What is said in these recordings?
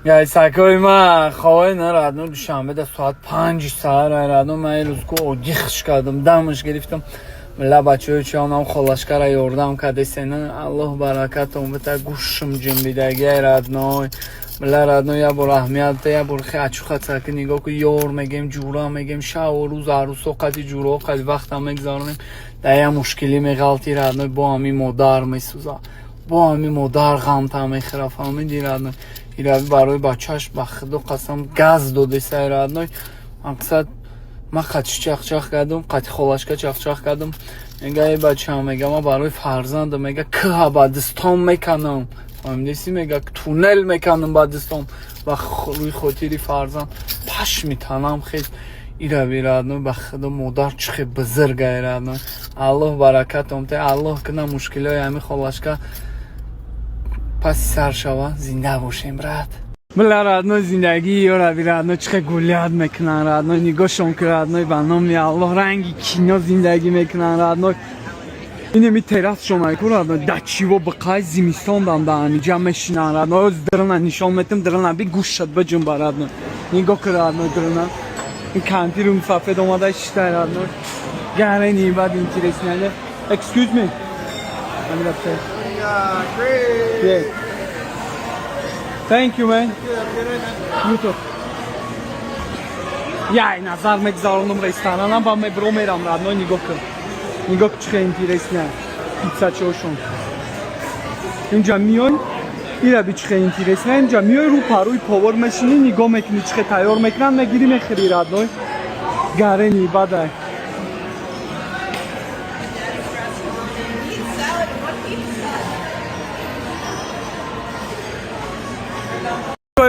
سکوی ما خواه نرادنو دوشنبه ده ساعت 5 ساعت رادنو من این روز که اوگیخش کردم دمش گرفتم ملا بچه های چه آنم خلاشکر ها یوردم کده سینه الله برکت اون بتا گوشم جنبیدگی رادنو ملا رادنو یا بر اهمیت یا بر خیچو خطر که نگاه که یور میگیم جورا میگیم شب و روز عروس و قدی جورا قدی وقت هم میگذارنیم ده یا مشکلی میغلطی رادنو با همی مدار میسوزا با همی مدار غمت هم میخراف همی دی رادنو ایرادی برای بچهش بخدو قسم گاز داده سایرادنوی مقصد ما قطی چخ کردم قطی خلاشکا چخ کردم میگه ای بچه هم میگه ما برای فرزندم میگه که بعدستان میکنم فهمیدی میگه تونل میکنم بعدستان و روی خاطری فرزند پش میتنم خیلی ایرادی بخدو مادر چخی بزرگ ایرادنوی الله برکت امته الله کنه مشکلای همین خلاشکا پس سر شوا زنده باشیم راد بله رادنو زندگی یا رادنو چقدر گلیاد میکنن رادنو نگاهشون که رادنو بنام الله رنگی کینا زندگی میکنن رادنو اینه می تراس شما که رادنو دچی و بقای زمستان دام دانی جمع شنان رادنو درنا نشان میتم درنا بی گوش شد بجنب رادنو نگاه که رادنو درنا این کانتی رو مسافر اومده شده رادنو گرینی بعد اینترسناله excuse me I'm not saying Great. yeah thank you man you too я назар мегзаронум ресторанам ба мебро мерам радно нигоҳ чиқа интересна пиццачошон инҷа миёй ираби чиқа интересна инҷа миёй рӯ парӯи повор мешинӣ нигоҳ мекунӣ чиқа тайёр мекунанд мегирӣ мехӯрӣ радной гарени бадай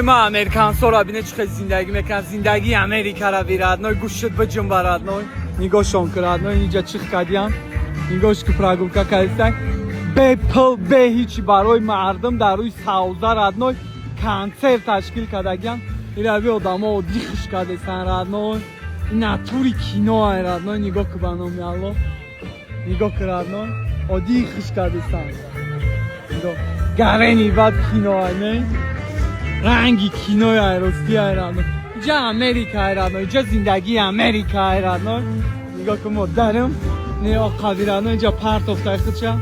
ما امریکان سورا بینه چه زندگی میکنن زندگی امریکا را بیراد نوی گوشت بجنب براد نوی نگاهشون کرد نوی اینجا چی کردیم نگاهش که پراگوکا کردن به پل به هیچی برای مردم در روی سوزه راد نوی کانسر تشکیل کردن این روی آدم ها دیخش کردن راد نوی ناتوری کینو راد نوی نگاه که بانم یالله نگاه کرد نوی دیخش کردن گرینی بعد کینو نه رنگی کینوی ایراستی ایرانو اینجا امریکا ایرانو اینجا زندگی امریکا ایرانو نگاه که مدرم نه آقابیرانو اینجا پرت افتای خود شد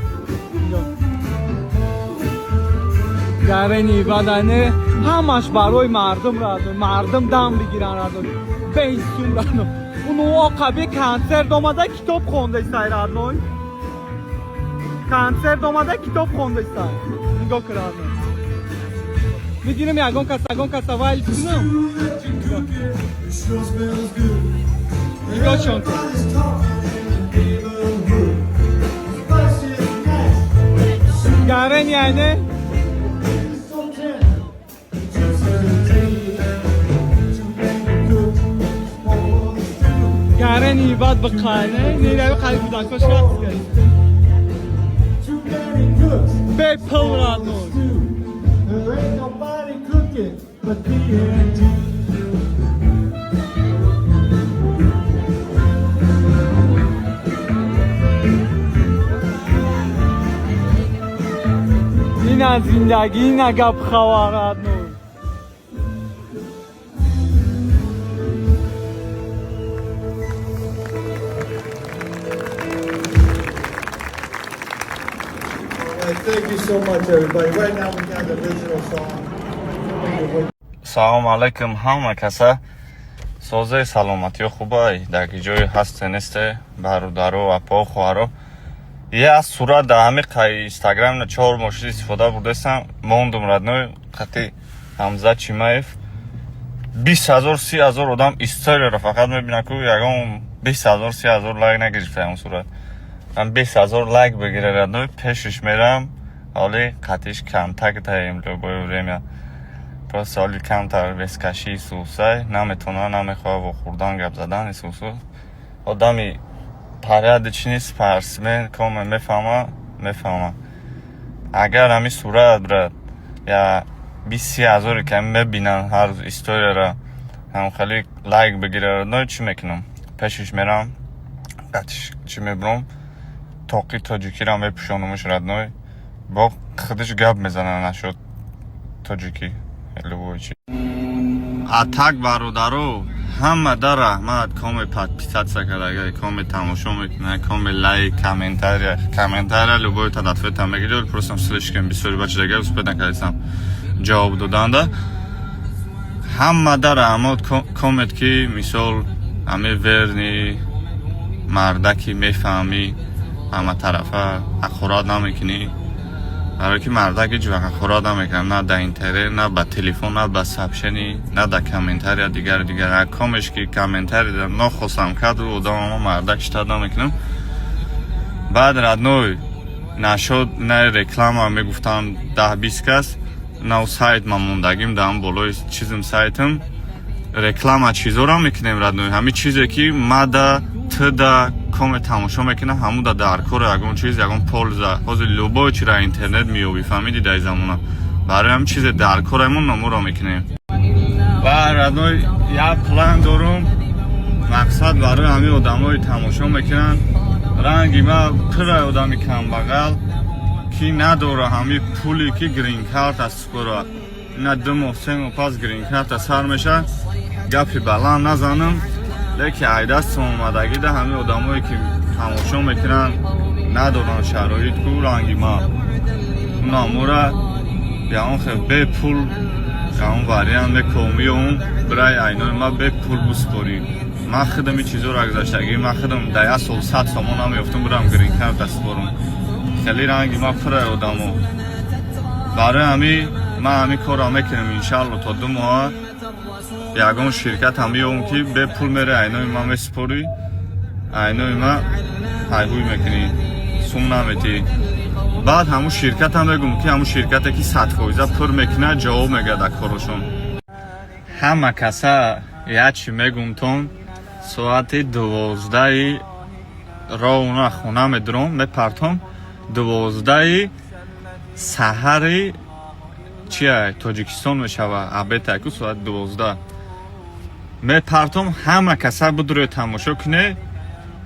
گرینی بدنه همش برای مردم رادو مردم دم بگیرن رادو بیسون رادو اونو آقابی کانسر دومده کتاب خونده ایستای رادو کانسر دومده کتاب خونده ایستای نگاه که رادو میگیرم یگان کسا وایل کنم نگاه چون کن گرن یعنی گرن ایباد بقانه نیروی خیلی بودن کش رفت کرد به پل رادنوی There ain't nobody cooking but TNT. این از زندگی نگب خوارد نور Thank you so much, everybody. Right now we got the original song. Салом алейкум ҳама каса созе саломатиё хубай дар ки ҷои ҳасте несте бародаро апо хоҳаро е аз сурат дар ҳами инстаграм 4 мошини истифода бурдастам мондум радной қати ҳамзат чимаев 20,000 30,000 одам историяро фақат мебинад ку ягон 20,000 30,000 лайк нагирифта он сурат ман 20,000 лайк бигира радной пешиш мерам ҳоли қатиш камтак таем логои время просто ҳоли камтар вескашии сусай наметона намехоҳа вохӯрдан гап задан исусу одами паряди чи нест спортсмен кома мефаҳма агар ҳами сурат брат я 20,000 ками мебинан ҳар рӯз историяро ҳам хеле лайк бигира но чӣ мекунам пешиш мерам қатиш чӣ мебурам тоқи тоҷикиро мепӯшонумш радной бо худаш гап мезанад нашуд тоҷикӣ любой чи А так бародаро ҳама дар раҳмат коме подписатсия кардагаи коме тамошо мекунад коме лайк комментария любой тадафета мегирёд просто слишком бисёри бачадаги успет накардисам ҷавоб доданда ҳама дар раҳмат комет ки мисол ами верни мардаки мефаҳмӣ ҳама тарафа ҳақорат намекунӣ барое ки мардак ҳеҷ вақт ҳақорат намекунад на да интернет на ба телефон на ба сабшени на да комментария дигар комеш ки комментария нохостам карду одамама мардак штат намекунам баъд радной нашод на реклама мегуфтам 10-20 кас нав сайт ма мондагим даам болои чизм сайтам реклама чизорам мекунем радной ҳами чизе ки мада тда коме тамошо мекунам ҳамуда дар кори ягон чиз ягон полза ҳозир любой чира интернет меёбӣ фаҳмиди дар замона барои ҳам чизе дар коремон намуро мекунем ва радной як план дорум мақсад барои ҳами одамои тамошо мекунанд ранги ма пира одами камбағал ки надора ҳами пули ки гринкарта супора ина 2 моҳ 3 моҳ пас гринкарта сар меша гапи баланд назанам леки айдаст омадагида ҳами одамое ки тамошо мекунанд надоранд шароит ку ранги ма намура ягон хел бепул ягон вариант мекомиём бираи айнои ма бепул буспорӣ ман худам ин чизоро гузаштагӣ ман худам дар 1 сол 100 сомон намеёфтам бурам гринкарта супорам хеле ранги ма пураи одамо барои ҳами ман ҳамин корро мекунам иншалло то 2 моҳа ягон ширкат ҳам меёвам ки бепул мере айнои ма месупорӣ айнои ма ҳайҳуй мекунӣ сум наметӣ баъд ҳамун ширкатам мегум ки ҳамун ширкате ки 100% пур мекунад ҷавоб мегӯяд корошон ҳама каса ячи мегумтон соати 12 ровна хона медуром мепартом 12 саҳари чия тоҷикистон мешава абетаку соати 12 мепартом ҳама каса будуре тамошо куне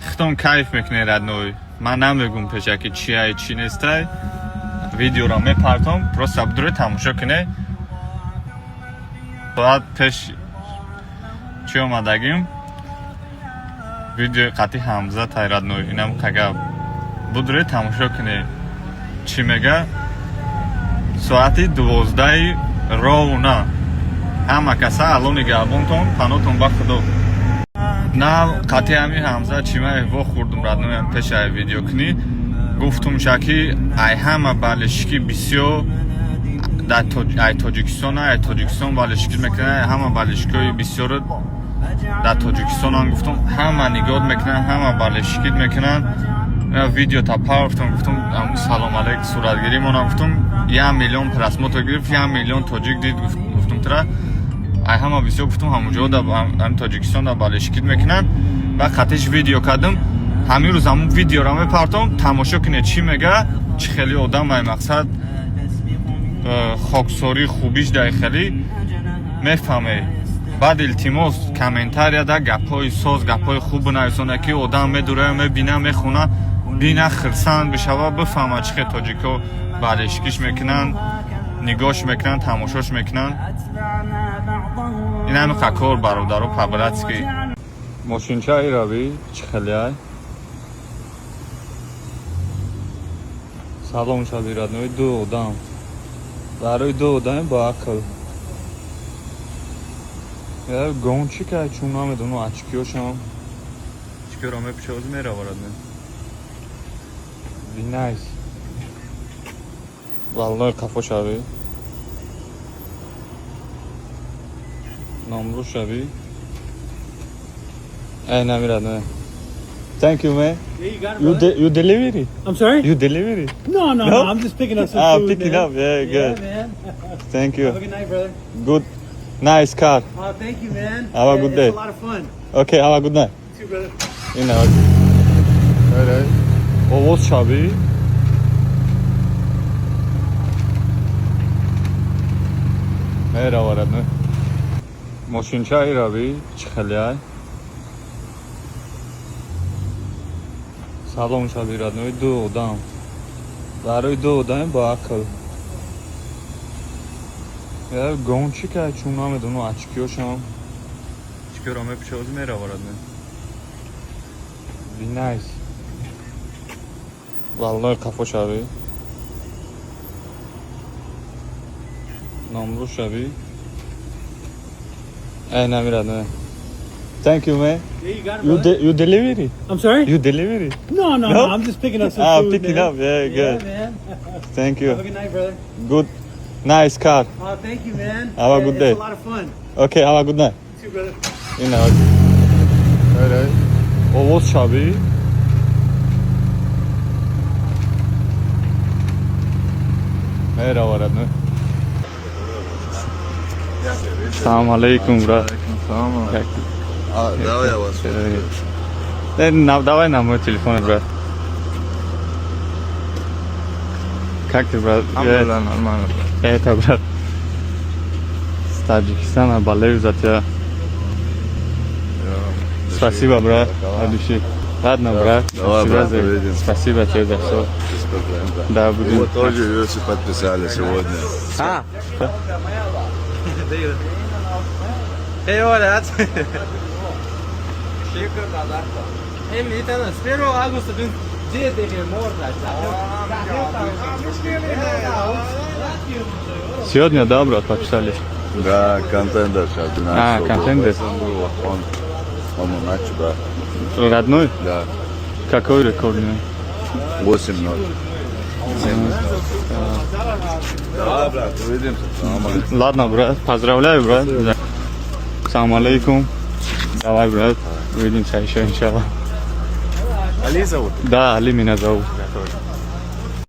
хитон кайф мекуне радной ман намегум пеша ки чия чи нестай видеоро мепартом просто будуре тамошо куне соат пеш чи омадагим видеои қатъи ҳамза тай радной инам кагап будуре тамошо куне чӣ мега соати 12 ровна ҳама каса алони гарбонтон панотон ба худо на қатъи ҳами ҳамза чима эҳво хурдум радноям пешаи видеокунӣ гуфтумша ки ай ҳама балишки бисёр ай тоҷикистон балишки мекунад ҳама балишкои бисёр дар тоҷикистонам гуфтум ҳама нигоҳ мекунанд ҳама балишкит мекунанд видео тапафтум гуфтум салом алейк суратгирӣ мона гуфтум 1 миллион просмотр гирифт 1 миллион тоҷик дид гуфтум тра ай ҳама бисёр гуфтум ҳамунҷо ҳам тоҷикистон да балишкит мекунанд ва қатъиш видео кардам ҳамин рӯз ҳамун видеоро мепартом тамошо кунед чӣ мега чӣ хели одам ай мақсад хоксори хубиш дай хели мефаҳме баъд илтимос комментарияда гапҳои соз гапҳои хуб нависона ки одам медура мебина мехона бина хирсанд бишава бифаҳма чӣ хел тоҷико балишкиш мекунанд нигоҳш мекунанд тамошош мекунанд ин ҳамиқа кор бародаро по-братски мошинчаи равӣ чӣ хелиай салом шаби раднои 2 одам барои 2 одами ба ақл гончика чун намедону очкиёшам очкиёро мепишоз мераварад бинайс валной қафо шави номру шави ай намирад не thank you man Yeah, you got it, you delivery I'm sorry? you delivery No, I'm just picking up some food, picking man. up yeah good man. thank you Have a good night, brother. good nice car Oh, thank you, man. Have a good day. It's a lot of fun. okay have a good night You too, brother. in öyle ovoz şabi merhaba radne ماشینچای روی چی خیلیه سلام شبی radnoی 2 odam. 2 odam با عقل Я гонщика чунаме дону очкиошам. Очкиораме пчелз мераварадне. Be nice. Vallahi kafa şabi. Namlu şabi. Aynen miradne. Thank you, man. Yeah, you got it, brother. You delivery? I'm sorry? You delivery? No, No? I'm just picking up some Ah, food, picking man. up. Yeah, good. man. Thank Have a you. good night, brother. Good. Nice car. Oh, thank you, man. Have a good day. It's a lot of fun. Okay, have a good night. You too, brother. Yine bak. Öyle. Oğuz Şabi. Merhaba Radne. Assalamu alaikum, bro. Как ты? Давай я вас. Давай на мой телефон, брат. Как ты, брат? Нормально. Это, брат. С Таджикистана болею за тебя. Спасибо, брат. От души. Ладно, брат. Давай, Спасибо брат, за- увидимся. Спасибо тебе за все. Без проблем, да. Да, будем. Его тоже вирусы подписали сегодня. А, Hey, olha. С 1 августа где ты не можешь? сегодня, да, брат, почитали. Да, контендер сейчас 12 контендер. Он у нас, да. Родной? Да. Какой рекорд? 8-0. Давай, брат, увидимся. Ладно, брат, поздравляю, брат. Салам алейкум. Давай, брат, увидимся еще, иншаллах. Али зовут? Да, Али меня зовут.